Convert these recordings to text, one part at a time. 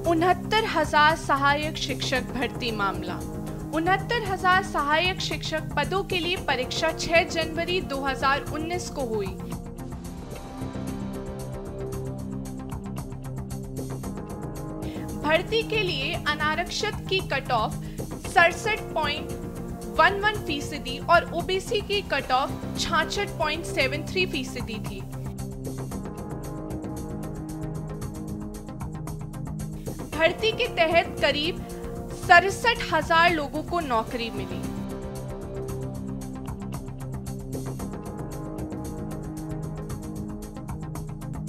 69,000 सहायक शिक्षक भर्ती मामला। 69,000 सहायक शिक्षक पदों के लिए परीक्षा 6 जनवरी 2019 को हुई। भर्ती के लिए अनारक्षित की कट ऑफ 67.11% और ओबीसी की कट ऑफ 66.73% थी। भर्ती के तहत करीब 67,000 लोगों को नौकरी मिली।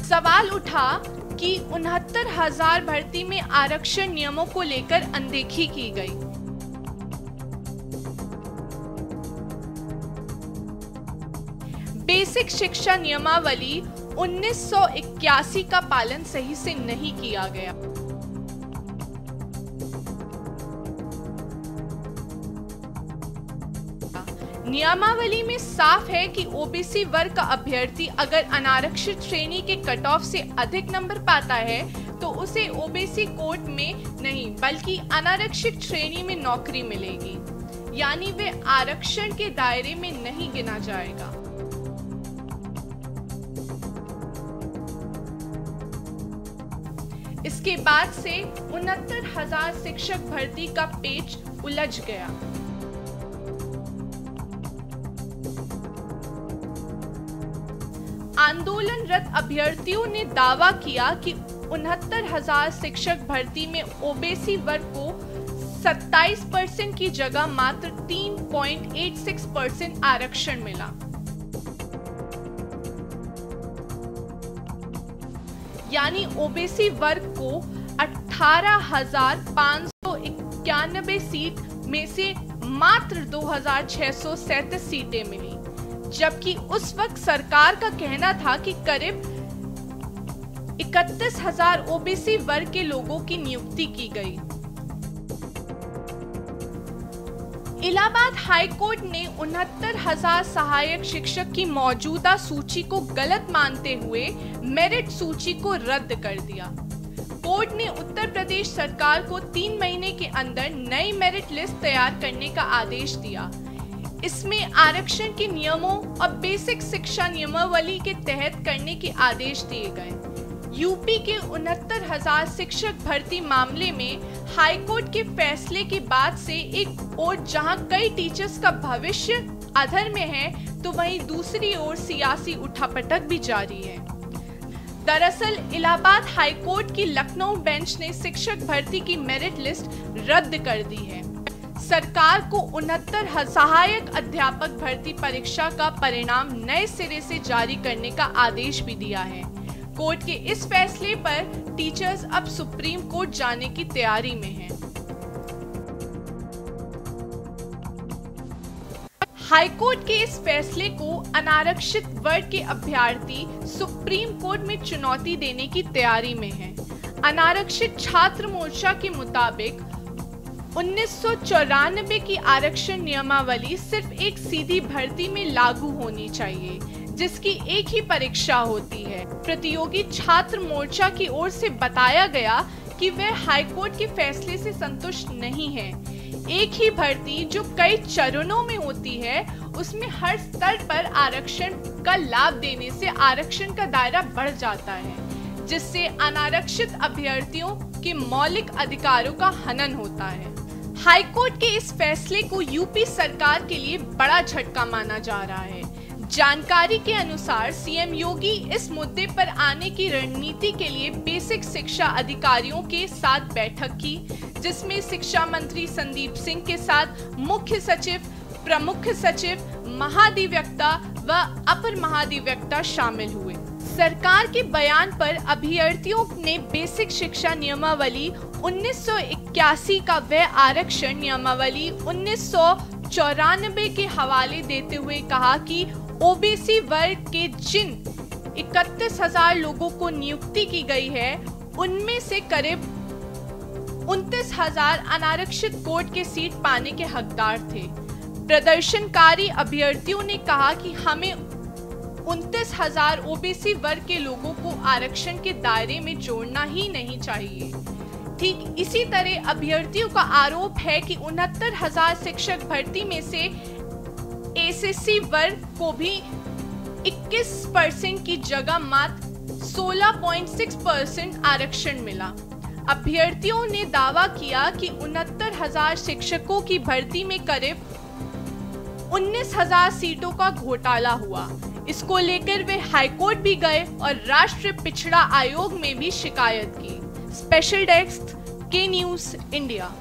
सवाल उठा कि 69,000 भर्ती में आरक्षण नियमों को लेकर अनदेखी की गई। बेसिक शिक्षा नियमावली 1981 का पालन सही से नहीं किया गया। नियमावली में साफ है कि ओबीसी वर्ग का अभ्यर्थी अगर अनारक्षित श्रेणी के कट ऑफ से अधिक नंबर पाता है तो उसे ओबीसी कोट में नहीं बल्कि अनारक्षित श्रेणी में नौकरी मिलेगी, यानी वे आरक्षण के दायरे में नहीं गिना जाएगा। इसके बाद से 69,000 शिक्षक भर्ती का पेच उलझ गया। आंदोलनरत अभ्यर्थियों ने दावा किया कि 69,000 शिक्षक भर्ती में ओबीसी वर्ग को 27% की जगह मात्र 3.86% आरक्षण मिला। यानी ओबीसी वर्ग को 18,591 सीट में से मात्र 2,637 सीटें मिली, जबकि उस वक्त सरकार का कहना था कि करीब 31,000 ओबीसी वर्ग के लोगों की नियुक्ति की गई। इलाहाबाद हाईकोर्ट ने 69,000 सहायक शिक्षक की मौजूदा सूची को गलत मानते हुए मेरिट सूची को रद्द कर दिया। कोर्ट ने उत्तर प्रदेश सरकार को 3 महीने के अंदर नई मेरिट लिस्ट तैयार करने का आदेश दिया। इसमें आरक्षण के नियमों और बेसिक शिक्षा नियमावली के तहत करने के आदेश दिए गए। यूपी के 69,000 शिक्षक भर्ती मामले में हाईकोर्ट के फैसले के बाद से एक ओर जहां कई टीचर्स का भविष्य अधर में है तो वहीं दूसरी ओर सियासी उठापटक भी जारी है। दरअसल इलाहाबाद हाईकोर्ट की लखनऊ बेंच ने शिक्षक भर्ती की मेरिट लिस्ट रद्द कर दी है। सरकार को 69,000 सहायक अध्यापक भर्ती परीक्षा का परिणाम नए सिरे से जारी करने का आदेश भी दिया है। कोर्ट के इस फैसले पर टीचर्स अब सुप्रीम कोर्ट जाने की तैयारी में हैं। हाईकोर्ट के इस फैसले को अनारक्षित वर्ग के अभ्यर्थी सुप्रीम कोर्ट में चुनौती देने की तैयारी में हैं। अनारक्षित छात्र मोर्चा के मुताबिक 1994 की आरक्षण नियमावली सिर्फ एक सीधी भर्ती में लागू होनी चाहिए, जिसकी एक ही परीक्षा होती है। प्रतियोगी छात्र मोर्चा की ओर से बताया गया कि वे हाईकोर्ट के फैसले से संतुष्ट नहीं हैं। एक ही भर्ती जो कई चरणों में होती है, उसमें हर स्तर पर आरक्षण का लाभ देने से आरक्षण का दायरा बढ़ जाता है, जिससे अनारक्षित अभ्यर्थियों के मौलिक अधिकारों का हनन होता है। हाईकोर्ट के इस फैसले को यूपी सरकार के लिए बड़ा झटका माना जा रहा है। जानकारी के अनुसार सीएम योगी इस मुद्दे पर आने की रणनीति के लिए बेसिक शिक्षा अधिकारियों के साथ बैठक की, जिसमें शिक्षा मंत्री संदीप सिंह के साथ मुख्य सचिव, प्रमुख सचिव, महाधिवक्ता व अपर महाधिवक्ता शामिल हुए। सरकार के बयान पर अभ्यर्थियों ने बेसिक शिक्षा नियमावली 1981 का वह आरक्षण नियमावली 1994 के हवाले देते हुए कहा कि ओबीसी वर्ग के जिन 31,000 लोगों को नियुक्ति की गई है, उनमें से करीब 29,000 अनारक्षित कोट के सीट पाने के हकदार थे। प्रदर्शनकारी अभ्यर्थियों ने कहा कि हमें 29,000 ओबीसी वर्ग के लोगों को आरक्षण के दायरे में जोड़ना ही नहीं चाहिए। ठीक इसी तरह अभ्यर्थियों का आरोप है कि 69,000 शिक्षक भर्ती में से एसएससी वर्ग को भी 21% की जगह मात्र 16.6% आरक्षण मिला। अभ्यर्थियों ने दावा किया कि 69,000 शिक्षकों की भर्ती में करीब 19,000 सीटों का घोटाला हुआ। इसको लेकर वे हाईकोर्ट भी गए और राष्ट्रीय पिछड़ा आयोग में भी शिकायत की। स्पेशल डेस्क के न्यूज़ इंडिया।